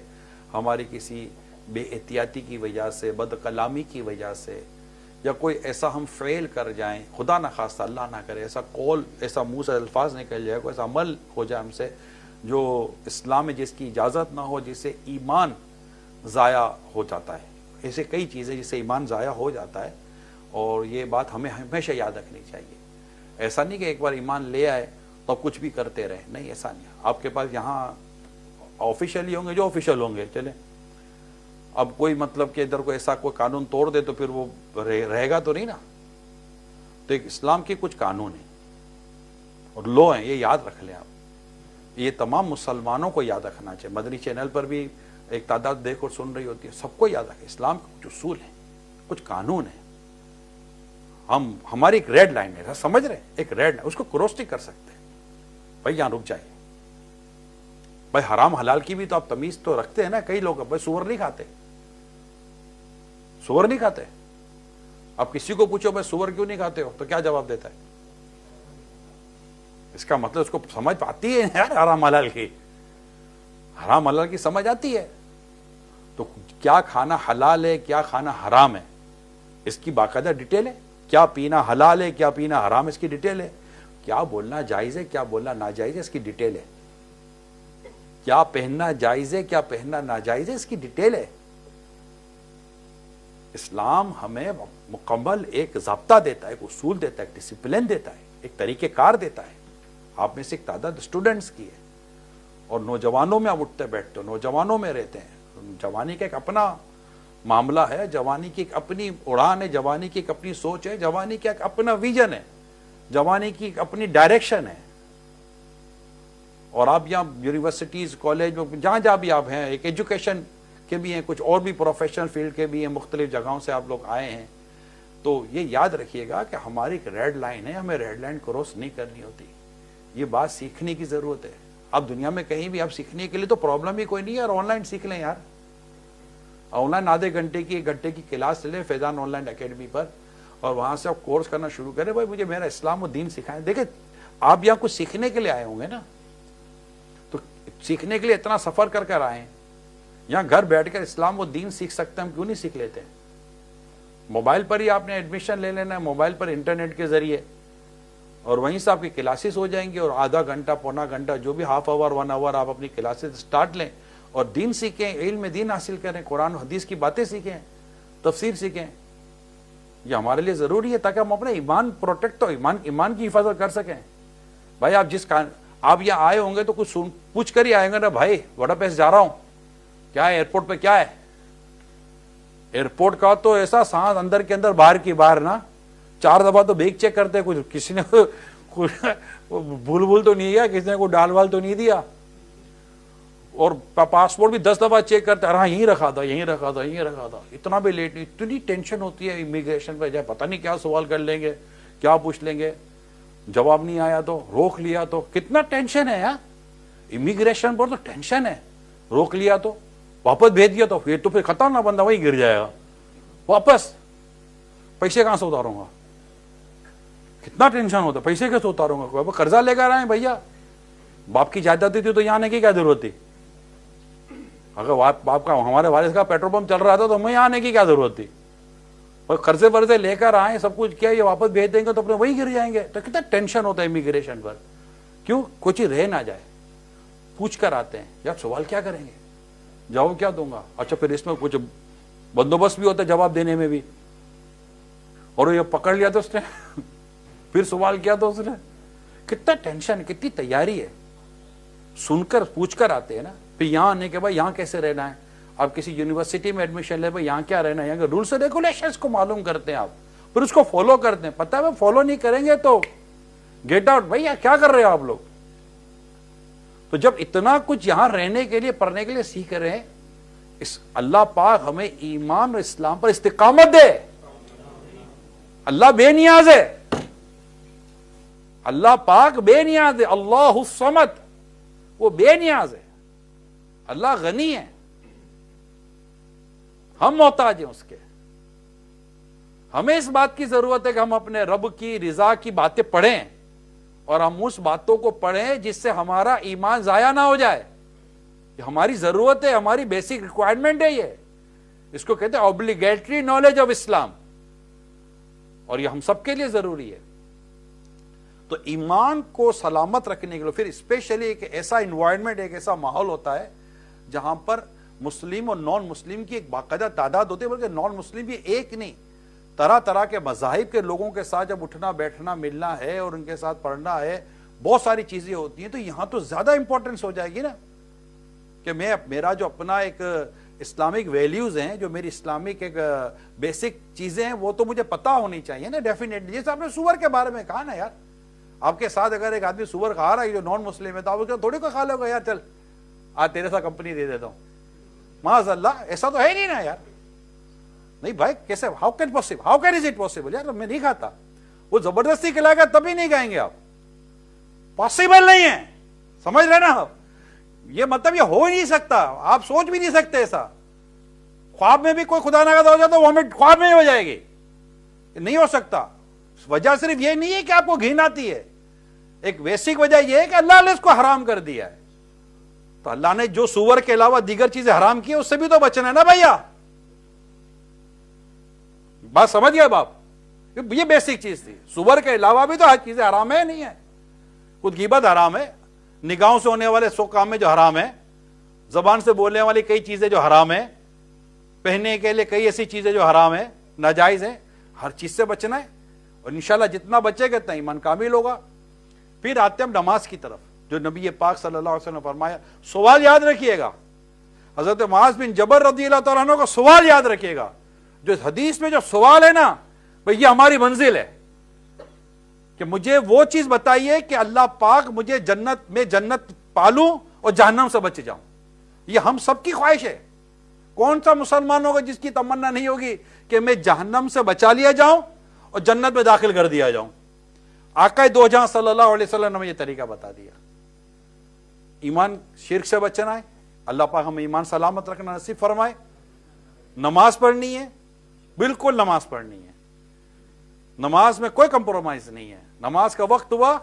ہماری کسی بے احتیاطی کی وجہ سے، بد کلامی کی وجہ سے، یا کوئی ایسا ہم فعل کر جائیں، خدا نہ خواستہ اللہ نہ کرے، ایسا قول، ایسا منہ سے الفاظ نکل جائے، کوئی ایسا عمل ہو جائے ہم سے جو اسلام میں جس کی اجازت نہ ہو، جس سے ایمان ضائع ہو جاتا ہے۔ ایسے کئی چیزیں جس سے ایمان ضائع ہو جاتا ہے، اور یہ بات ہمیں ہمیشہ یاد رکھنی چاہیے۔ ایسا نہیں کہ ایک بار ایمان لے آئے تو کچھ بھی کرتے رہے، نہیں، ایسا نہیں۔ آپ کے پاس یہاں آفیشلی ہوں گے جو آفیشل ہوں گے، چلیں، اب کوئی مطلب کہ ادھر کوئی ایسا کوئی قانون توڑ دے تو پھر وہ رہے گا تو نہیں نا۔ تو ایک اسلام کے کچھ قانون ہیں اور لو ہیں، یہ یاد رکھ لیں آپ، یہ تمام مسلمانوں کو یاد رکھنا چاہیے۔ مدنی چینل پر بھی ایک تعداد دیکھ اور سن رہی ہوتی ہے، سب کو یاد رکھیں، اسلام کے کچھ اصول ہیں، کچھ قانون ہیں، ہماری ایک ریڈ لائن ہے، سمجھ رہے ہیں، ایک ریڈ لائن، اس کو کراس نہیں کر سکتے، بھائی یہاں رک جائیے۔ بھائی حرام حلال کی بھی تو آپ تمیز تو رکھتے ہیں نا، کئی لوگ بھائی سور نہیں کھاتے، سور نہیں کھاتے، آپ کسی کو پوچھو بھائی سور کیوں نہیں کھاتے ہو تو کیا جواب دیتا ہے؟ اس کا مطلب اس کو سمجھ آتی ہے یار، حرام حلال کی سمجھ آتی ہے، تو کیا کھانا حلال ہے، کیا کھانا حرام ہے، اس کی باقاعدہ ڈیٹیل ہے، کیا پینا حلال ہے، کیا پینا حرام ہے، اس کی ڈیٹیل ہے، کیا بولنا جائز ہے، کیا بولنا ناجائز ہے، اس کی ڈیٹیل ہے، کیا پہننا جائز ہے، کیا پہننا ناجائز ہے، اس کی ڈیٹیل ہے۔ اسلام ہمیں مکمل ایک ضابطہ دیتا ہے، ایک اصول دیتا ہے، ایک ڈسپلن دیتا ہے، ایک طریقہ کار دیتا ہے۔ آپ میں سے ایک تعداد اسٹوڈنٹس کی ہے، اور نوجوانوں میں آپ اٹھتے بیٹھتے ہو، نوجوانوں میں رہتے ہیں، جوانی کا ایک اپنا معاملہ ہے، جوانی کی ایک اپنی اڑان ہے، جوانی کی ایک اپنی سوچ ہے، جوانی کا ایک اپنا ویژن ہے، جوانی کی ایک اپنی ڈائریکشن ہے۔ اور آپ یہاں یونیورسٹیز، کالج میں جہاں بھی آپ ہیں، ایک ایجوکیشن کے بھی ہیں، کچھ اور بھی پروفیشنل فیلڈ کے بھی ہیں، مختلف جگہوں سے آپ لوگ آئے ہیں، تو یہ یاد رکھیے گا کہ ہماری ایک ریڈ لائن ہے، ہمیں ریڈ لائن کراس نہیں کرنی ہوتی۔ یہ بات سیکھنے کی ضرورت ہے۔ اب دنیا میں کہیں بھی آپ سیکھنے کے لیے تو پرابلم ہی کوئی نہیں ہے، اور آن لائن سیکھ لیں یار، آن لائن آدھے گھنٹے کی 1 گھنٹے کی کلاس لیں فیضان آن لائن اکیڈمی پر، اور وہاں سے آپ کورس کرنا شروع کریں، بھائی مجھے میرا اسلام و دین سکھائیں۔ دیکھیں آپ یہاں کچھ سیکھنے کے لیے آئے ہوں گے نا، تو سیکھنے کے لیے اتنا سفر کر آئے ہیں، یہاں گھر بیٹھ کر اسلام و دین سیکھ سکتے ہیں، ہم کیوں نہیں سیکھ لیتے؟ موبائل پر ہی آپ نے ایڈمیشن لے لینا ہے، موبائل پر انٹرنیٹ کے ذریعے، اور وہیں سے آپ کی کلاسز ہو جائیں گی، اور آدھا گھنٹہ، پونا گھنٹہ، جو بھی ہاف آور 1 آور آپ اپنی کلاسز سٹارٹ لیں، اور دین سیکھیں، علم دین حاصل کریں، قرآن و حدیث کی باتیں سیکھیں، تفسیر سیکھیں۔ یہ ہمارے لیے ضروری ہے تاکہ ہم اپنے ایمان پروٹیکٹ، ایمان کی حفاظت کر سکیں۔ بھائی آپ یہاں آئے ہوں گے تو کچھ پوچھ کر ہی آئیں گے نا، بھائی وڈا پیس جا رہا ہوں، کیا ہے ایئرپورٹ پہ، کیا ہے ایئرپورٹ کا تو ایسا سانس اندر کے اندر باہر کی باہر نا، 4 دفعہ تو بیگ چیک کرتے، کچھ کسی نے بھول تو نہیں گیا، کسی نے کوئی ڈال وال تو نہیں دیا، اور پاسپورٹ بھی 10 دفعہ چیک کرتے ہیں, ہاں یہیں رکھا تھا, یہیں رکھا تھا, یہیں رکھا تھا. اتنا بھی لیٹ نہیں. اتنی ٹینشن ہوتی ہے امیگریشن پہ, جائے پتہ نہیں کیا سوال کر لیں گے, کیا پوچھ لیں گے, جواب نہیں آیا تو, روک لیا تو. کتنا ٹینشن ہے یار امیگریشن پر, تو ٹینشن ہے. روک لیا تو, واپس بھیج دیا تو, یہ تو پھر خطرناک بندہ وہی گر جائے گا واپس. پیسے کہاں سے اتاروں گا, کتنا ٹینشن ہوتا ہے, پیسے کیسے اتاروں گا, قرضہ لے کر آئے بھیا. باپ کی جائیداد تھی تو یہاں آنے کی کیا ضرورت تھی؟ اگر باپ کا, ہمارے والد کا پیٹرول پمپ چل رہا تھا تو ہمیں یہاں آنے کی کیا ضرورت تھی؟ اور قرضے ورضے لے کر آئے, سب کچھ کیا, یہ واپس بھیج دیں گے تو اپنے وہی گر جائیں گے. تو کتنا ٹینشن ہوتا ہے امیگریشن پر. کیوں؟ کوئی چیز رہ نہ جائے. پوچھ کر آتے ہیں, یار سوال کیا کریں گے, جواب کیا دوں گا. اچھا پھر اس میں کچھ بندوبست بھی ہوتا ہے جواب دینے میں بھی, اور یہ پکڑ لیا تو اس نے پھر سوال کیا تو اس نے. کتنا ٹینشن, کتنی تیاری ہے. سن کر پوچھ کر آتے ہیں نا. پھر یہاں آنے کے بعد یہاں کیسے رہنا ہے, آپ کسی یونیورسٹی میں ایڈمیشن لے, یہاں کیا رہنا ہے, یہاں کے رولس اور ریگولیشنز کو معلوم کرتے ہیں آپ, پھر اس کو فالو کرتے ہیں. پتہ ہے فالو نہیں کریں گے تو گیٹ آؤٹ. بھائی کیا کر رہے ہو آپ لوگ. تو جب اتنا کچھ یہاں رہنے کے لیے, پڑھنے کے لیے سیکھ رہے ہیں, اس اللہ پاک ہمیں ایمان اور اسلام پر استقامت دے. اللہ بے نیاز ہے, اللہ پاک بے نیاز ہے. اللہ الصمد, وہ بے نیاز ہے. اللہ غنی ہے, ہم محتاج ہیں اس کے. ہمیں اس بات کی ضرورت ہے کہ ہم اپنے رب کی رضا کی باتیں پڑھیں, اور ہم اس باتوں کو پڑھیں جس سے ہمارا ایمان ضائع نہ ہو جائے. یہ ہماری ضرورت ہے, ہماری بیسک ریکوائرمنٹ ہے. یہ اس کو کہتے ہیں اوبلیگیٹری نالج آف اسلام, اور یہ ہم سب کے لیے ضروری ہے. تو ایمان کو سلامت رکھنے کے لیے پھر اسپیشلی ایک ایسا انوائرمنٹ, ایک ایسا ماحول ہوتا ہے جہاں پر مسلم اور نان مسلم کی ایک باقاعدہ تعداد ہوتی ہے, بلکہ نان مسلم بھی ایک نہیں, طرح طرح کے مذاہب کے لوگوں کے ساتھ جب اٹھنا بیٹھنا ملنا ہے اور ان کے ساتھ پڑھنا ہے, بہت ساری چیزیں ہوتی ہیں. تو یہاں تو زیادہ امپورٹنس ہو جائے گی نا, کہ میرا جو اپنا ایک اسلامک ویلیوز ہیں, جو میری اسلامک ایک بیسک چیزیں ہیں, وہ تو مجھے پتہ ہونی چاہیے نا ڈیفینیٹلی. جیسے آپ نے سور کے بارے میں کہا نا یار, آپ کے ساتھ اگر ایک آدمی سور کھا رہا ہے جو نان مسلم ہے, تو آپ تھوڑی کوئی کھا لو گا یار, چل آج تیرے ساتھ کمپنی دے دیتا ہوں. معاذ اللہ, ایسا تو ہے نہیں نا یار. نہیں بھائی, کیسے, how can is it possible یار, میں نہیں کھاتا. وہ زبردستی کھلائے گا تبھی نہیں کھائیں گے آپ, پاسبل نہیں ہے. سمجھ رہے نا آپ, یہ مطلب یہ ہو ہی نہیں سکتا, آپ سوچ بھی نہیں سکتے ایسا. خواب میں بھی کوئی خدا نہ کرتا ہو جائے تو وہ ہمیں خواب میں ہو جائے گی, نہیں ہو سکتا. وجہ صرف یہ نہیں ہے کہ آپ کو گھن آتی ہے, ایک بیسک وجہ یہ ہے کہ اللہ نے اس کو حرام کر دیا ہے. تو اللہ نے جو سور کے علاوہ دیگر چیزیں حرام کی, اس سے بھی تو بچنا ہے نا بھیا. بات سمجھ گئے باپ, یہ بیسک چیز تھی. سور کے علاوہ بھی تو ہر چیزیں حرام ہے, نہیں ہے. خود غیبت حرام ہے, نگاہوں سے ہونے والے 100 کام میں جو حرام ہے, زبان سے بولنے والی کئی چیزیں جو حرام ہے, پہننے کے لیے کئی ایسی چیزیں جو حرام ہے, ناجائز ہیں. ہر چیز سے بچنا ہے, اور انشاءاللہ جتنا بچے گا اتنا ایمان کامل ہوگا. پھر آتے ہم نماز کی طرف, جو نبی پاک صلی اللہ علیہ وسلم نے فرمایا. سوال یاد رکھیے گا, حضرت معاذ بن جبل رضی اللہ تعالیٰ عنہ کا سوال یاد رکھیے گا. جو حدیث میں جو سوال ہے نا بھئی, یہ ہماری منزل ہے کہ مجھے وہ چیز بتائیے کہ اللہ پاک مجھے جنت پالوں اور جہنم سے بچ جاؤں. یہ ہم سب کی خواہش ہے. کون سا مسلمان ہوگا جس کی تمنا نہیں ہوگی کہ میں جہنم سے بچا لیا جاؤں اور جنت میں داخل کر دیا جاؤں. آقا دو جہاں صلی اللہ علیہ وسلم نے ہمیں یہ طریقہ بتا دیا. ایمان شرک سے بچنا ہے, اللہ پاک ہمیں ایمان سلامت رکھنا نصیب فرمائے. نماز پڑھنی ہے, بالکل نماز پڑھنی ہے. نماز میں کوئی کمپرومائز نہیں ہے. نماز کا وقت ہوا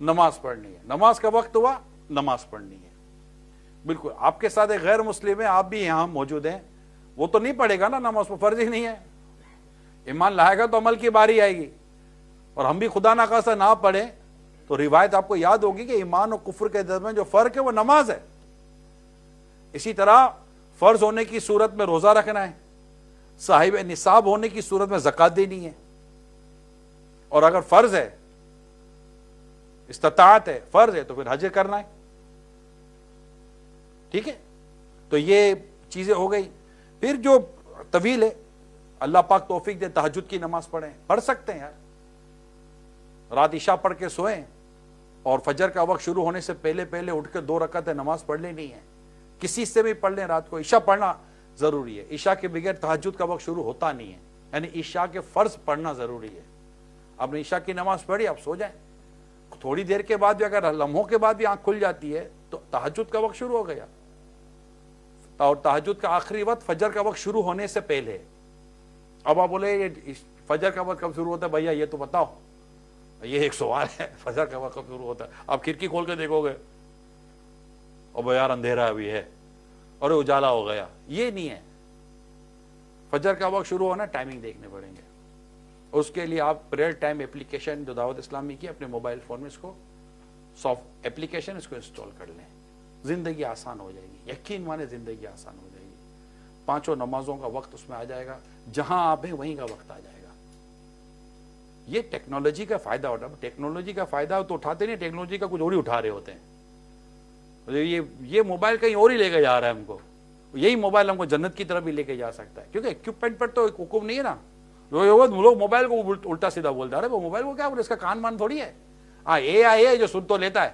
نماز پڑھنی ہے, نماز کا وقت ہوا نماز پڑھنی ہے. بالکل. آپ کے ساتھ ایک غیر مسلم ہے, آپ بھی یہاں موجود ہیں, وہ تو نہیں پڑھے گا نا نماز, پر فرض ہی نہیں ہے. ایمان لائے گا تو عمل کی باری آئے گی. اور ہم بھی خدا نہ خواستہ نہ پڑھیں تو روایت آپ کو یاد ہوگی کہ ایمان اور کفر کے درمیان جو فرق ہے وہ نماز ہے. اسی طرح فرض ہونے کی صورت میں روزہ رکھنا ہے, صاحب نصاب ہونے کی صورت میں زکات دینی ہے, اور اگر فرض ہے, استطاعت ہے, فرض ہے, تو پھر حج کرنا ہے. ٹھیک ہے, تو یہ چیزیں ہو گئی. پھر جو طویل ہے, اللہ پاک توفیق دے, تہجد کی نماز پڑھیں, پڑھ سکتے ہیں یار. رات عشاء پڑھ کے سوئیں اور فجر کا وقت شروع ہونے سے پہلے اٹھ کے 2 رکعت نماز پڑھ لینی ہے. کسی سے بھی پڑھ لیں رات کو. عشاء پڑھنا ضروری ہے. عشاء کے بغیر تہجد کا وقت شروع ہوتا نہیں ہے. یعنی عشاء کے فرض پڑھنا ضروری ہے. آپ نے عشاء کی نماز پڑھی, آپ سو جائیں. تھوڑی دیر کے بعد بھی, اگر لمحوں کے بعد بھی آنکھ کھل جاتی ہے تو تہجد کا وقت شروع ہو گیا. اور تہجد کا آخری وقت فجر کا وقت شروع ہونے سے پہلے. اب آپ بولے یہ فجر کا وقت کب شروع ہوتا ہے بھیا, یہ تو بتاؤ. یہ ایک سوال ہے, فجر کا وقت کب شروع ہوتا ہے؟ آپ کھڑکی کھول کے دیکھو گے اور یار اندھیرا ابھی ہے اور اجالا ہو گیا. یہ نہیں ہے. فجر کا وقت شروع ہونا, ٹائمنگ دیکھنے پڑیں گے. اس کے لیے آپ پریئر ٹائم اپلیکیشن جو دعوت اسلامی کی اپنے موبائل فون میں اس کو سافٹ اپلیکیشن اس کو انسٹال کر لیں. زندگی آسان ہو جائے گی. یقین مانے زندگی آسان ہو جائے گی. 5 نمازوں کا وقت اس میں آ جائے گا. جہاں آپ ہیں وہیں کا وقت آ جائے گا. یہ ٹیکنالوجی کا فائدہ ہوتا ہے. ٹیکنالوجی کا فائدہ تو اٹھاتے نہیں, ٹیکنالوجی کا کچھ اور ہی اٹھا رہے ہوتے ہیں. یہ موبائل کہیں اور ہی لے کے جا رہا ہے ہم کو. یہی موبائل ہم کو جنت کی طرف بھی لے کے جا سکتا ہے, کیونکہ اکوپمنٹ پر تو ایک حکم نہیں ہے نا. لوگ موبائل کو الٹا سیدھا بولتا ہے. وہ موبائل کو کیا بولے, اس کا کان مان تھوڑی ہے. ہاں اے آئی ہے جو سن تو لیتا ہے.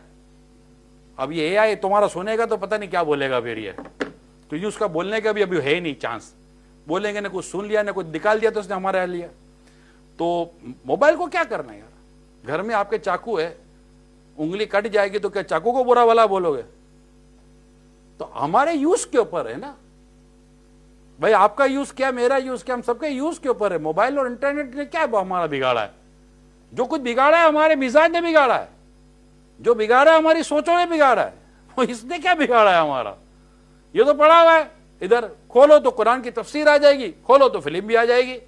اب یہ اے آئی تمہارا سنے گا تو پتہ نہیں کیا بولے گا پھر یہ, کیونکہ اس کا بولنے کا بھی ابھی ہے نہیں چانس. بولیں گے نہ کچھ سن لیا نہ کچھ نکال دیا تو اس نے ہمارا لیا. تو موبائل کو کیا کرنا ہے یار. گھر میں آپ کے چاقو ہے, انگلی کٹ جائے گی تو کیا چاقو کو برا والا بولو گے؟ تو ہمارے یوز کے اوپر ہے نا بھائی. آپ کا یوز کیا, میرا یوز کیا, ہم سب کے یوز کے اوپر ہے. موبائل اور انٹرنیٹ نے کیا ہمارا بگاڑا ہے؟ جو کچھ بگاڑا ہے ہمارے مزاج نے بگاڑا ہے. جو بگاڑا ہے ہماری سوچوں نے بگاڑا ہے. وہ اس نے کیا بگاڑا ہے ہمارا؟ یہ تو پڑا ہوا ہے. ادھر کھولو تو قرآن کی تفسیر آ جائے گی, کھولو تو فلم بھی آ جائے گی.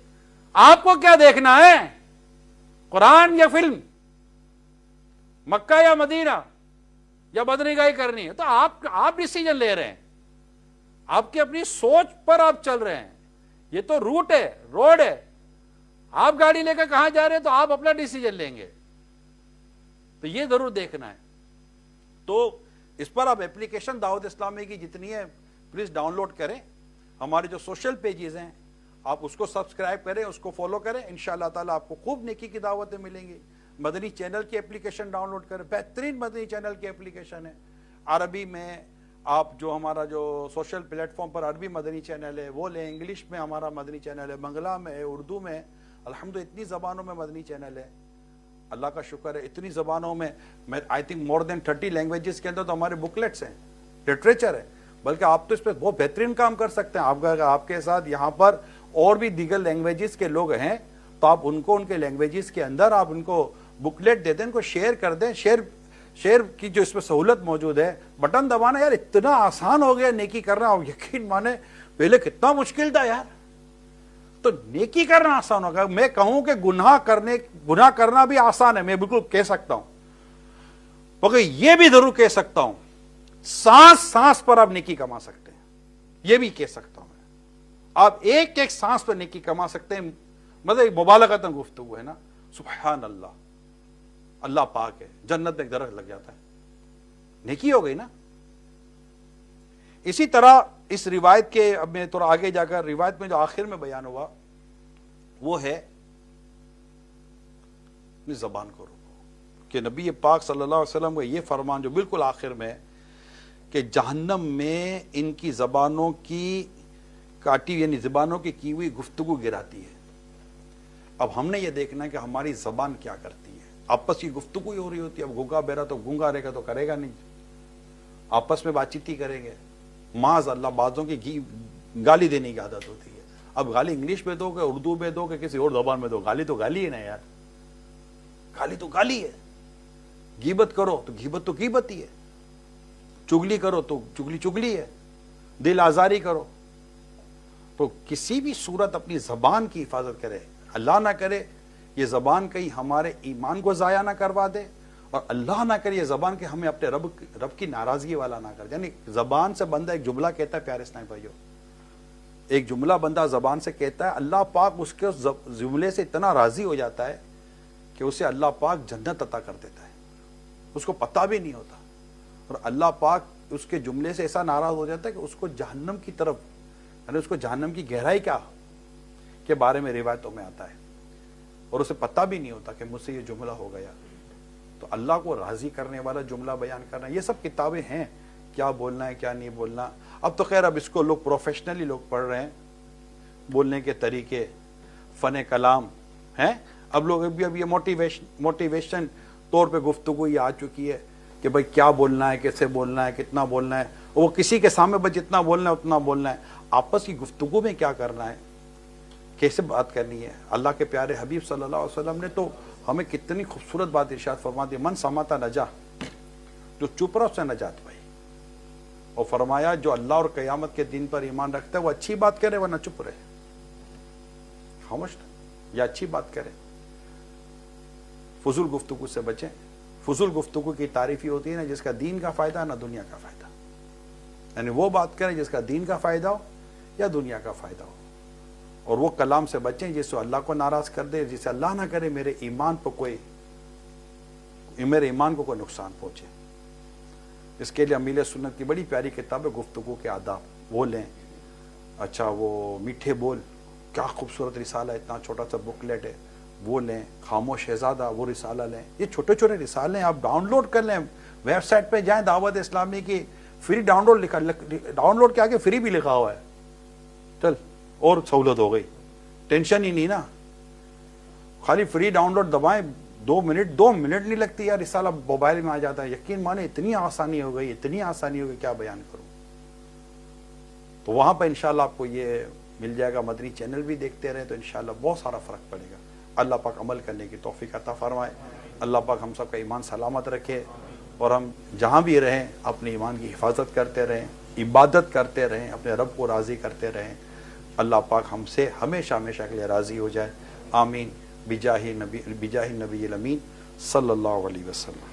آپ کو کیا دیکھنا ہے, قرآن یا فلم, مکہ یا مدینہ یا بدنگاہی کرنی ہے؟ تو آپ ڈیسیجن لے رہے ہیں. آپ کی اپنی سوچ پر آپ چل رہے ہیں. یہ تو روٹ ہے, روڈ ہے. آپ گاڑی لے کے کہاں جا رہے ہیں تو آپ اپنا ڈیسیجن لیں گے. تو یہ ضرور دیکھنا ہے. تو اس پر آپ اپلیکیشن دعوت اسلامی کی جتنی ہے پلیز ڈاؤن لوڈ کریں. ہمارے جو سوشل پیجز ہیں آپ اس کو سبسکرائب کریں, اس کو فالو کریں. انشاءاللہ تعالی آپ کو خوب نیکی کی دعوتیں ملیں گی. مدنی چینل کی اپلیکیشن ڈاؤن لوڈ کریں. بہترین مدنی چینل کی اپلیکیشن ہے. عربی میں آپ جو ہمارا جو سوشل پلیٹ فارم پر عربی مدنی چینل ہے وہ لیں. انگلش میں ہمارا مدنی چینل ہے, بنگلہ میں ہے, اردو میں. الحمدللہ اتنی زبانوں میں مدنی چینل ہے. اللہ کا شکر ہے اتنی زبانوں میں. میں I think more then 30 languages کے اندر تو ہمارے بکلیٹس ہیں, لٹریچر ہے. بلکہ آپ تو اس پہ بہت بہترین کام کر سکتے ہیں. آپ کے ساتھ یہاں پر اور بھی دیگر لینگویجز کے لوگ ہیں تو آپ ان کو ان کے لینگویجز کے اندر آپ ان کو بکلیٹ دے دیں, ان کو شیئر کر دیں. شیئر کی جو اس میں سہولت موجود ہے, بٹن دبانا یار اتنا آسان ہو گیا نیکی کرنا. اور یقین مانے پہلے کتنا مشکل تھا یار, تو نیکی کرنا آسان ہو گیا. میں کہوں کہ گناہ کرنا بھی آسان ہے, میں بالکل کہہ سکتا ہوں. مگر یہ بھی ضرور کہہ سکتا ہوں سانس پر آپ نیکی کما سکتے ہیں. یہ بھی کہہ سکتا ہوں میں, آپ ایک ایک سانس پر نیکی کما سکتے ہیں. مطلب مبالغتاً گفتگو ہے نا. سبحان اللہ, اللہ پاک ہے, جنت میں ایک درخت لگ جاتا ہے, نیکی ہو گئی نا. اسی طرح اس روایت کے, اب میں تھوڑا آگے جا کر روایت میں جو آخر میں بیان ہوا وہ ہے اپنی زبان کو روکو. کہ نبی پاک صلی اللہ علیہ وسلم کا یہ فرمان جو بالکل آخر میں کہ جہنم میں ان کی زبانوں کی کاٹی یعنی زبانوں کی ہوئی گفتگو گراتی ہے. اب ہم نے یہ دیکھنا ہے کہ ہماری زبان کیا کرتی ہے. آپس کی گفتگو ہی ہو رہی ہوتی ہے. اب گونگا بہرا تو گونگا رہے گا تو کرے گا نہیں, آپس میں بات چیت ہی کریں گے. معاذ اللہ بازوں کی گالی دینے کی عادت ہوتی ہے. اب گالی انگلش میں دو کہ اردو میں دو کہ کسی اور زبان میں دو, گالی تو گالی ہے نا یار, گالی تو گالی ہے. غیبت کرو تو غیبت تو غیبت ہی ہے, چگلی کرو تو چگلی ہے, دل آزاری کرو. تو کسی بھی صورت اپنی زبان کی حفاظت کرے. اللہ نہ کرے یہ زبان کہیں ہمارے ایمان کو ضائع نہ کروا دے, اور اللہ نہ کرے یہ زبان کہ ہمیں اپنے رب کی ناراضگی والا نہ کر. یعنی زبان سے بندہ ایک جملہ کہتا ہے, پیارے اسلامی بھائیو, ایک جملہ بندہ زبان سے کہتا ہے, اللہ پاک اس کے جملے سے اتنا راضی ہو جاتا ہے کہ اسے اللہ پاک جنت عطا کر دیتا ہے, اس کو پتہ بھی نہیں ہوتا. اور اللہ پاک اس کے جملے سے ایسا ناراض ہو جاتا ہے کہ اس کو جہنم کی طرف, یعنی اس کو جہنم کی گہرائی کیا کے بارے میں روایتوں میں آتا ہے, اور اسے پتہ بھی نہیں ہوتا کہ مجھ سے یہ جملہ ہو گیا. تو اللہ کو راضی کرنے والا جملہ بیان کرنا, یہ سب کتابیں ہیں, کیا بولنا ہے کیا نہیں بولنا. اب تو خیر اب اس کو لوگ پروفیشنلی لوگ پڑھ رہے ہیں, بولنے کے طریقے, فن کلام ہیں. اب لوگ اب یہ موٹیویشن طور پہ گفتگو یہ آ چکی ہے کہ بھائی کیا بولنا ہے, کیسے بولنا ہے, کتنا بولنا ہے. وہ کسی کے سامنے بس جتنا بولنا ہے اتنا بولنا ہے. آپس کی گفتگو میں کیا کرنا ہے, کیسے بات کرنی ہے. اللہ کے پیارے حبیب صلی اللہ علیہ وسلم نے تو ہمیں کتنی خوبصورت بات ارشاد فرما دی, من سماتا نجا, جو چپ رہا اس سے نجات پائی. اور فرمایا جو اللہ اور قیامت کے دن پر ایمان رکھتا ہے وہ اچھی بات کرے ورنہ چپ رہے, خاموش یا اچھی بات کرے. فضول گفتگو سے بچیں. فضول گفتگو کی تعریف ہی ہوتی ہے نا جس کا دین کا فائدہ نہ دنیا کا فائدہ. یعنی وہ بات کریں جس کا دین کا فائدہ ہو یا دنیا کا فائدہ ہو. اور وہ کلام سے بچیں جس سے اللہ کو ناراض کر دے, جسے اللہ نہ کرے میرے ایمان کو کوئی نقصان پہنچے. اس کے لیے امیل سنت کی بڑی پیاری کتاب ہے گفتگو کے آداب, وہ لیں. اچھا وہ میٹھے بول, کیا خوبصورت رسالہ, اتنا چھوٹا سا بکلیٹ ہے, وہ لیں. خاموش شہزادہ, وہ رسالہ لیں. یہ چھوٹے چھوٹے رسالے آپ ڈاؤن لوڈ کر لیں. ویب سائٹ پہ جائیں, دعوت اسلامی کی فری ڈاؤن لوڈ کے آگے فری بھی لکھا ہوا ہے. چل اور سہولت ہو گئی, ٹینشن ہی نہیں نا. خالی فری ڈاؤن لوڈ دبائیں, 2 منٹ نہیں لگتی یار, رسالہ موبائل میں آ جاتا ہے. یقین مانے اتنی آسانی ہو گئی, کیا بیان کروں. تو وہاں پہ انشاءاللہ آپ کو یہ مل جائے گا. مدنی چینل بھی دیکھتے رہیں تو انشاءاللہ بہت سارا فرق پڑے گا. اللہ پاک عمل کرنے کی توفیق عطا فرمائے. اللہ پاک ہم سب کا ایمان سلامت رکھے, اور ہم جہاں بھی رہیں اپنے ایمان کی حفاظت کرتے رہیں, عبادت کرتے رہیں, اپنے رب کو راضی کرتے رہیں. اللہ پاک ہم سے ہمیشہ کے لیے راضی ہو جائے. آمین. بجاہ نبی الامین صلی اللہ علیہ وسلم.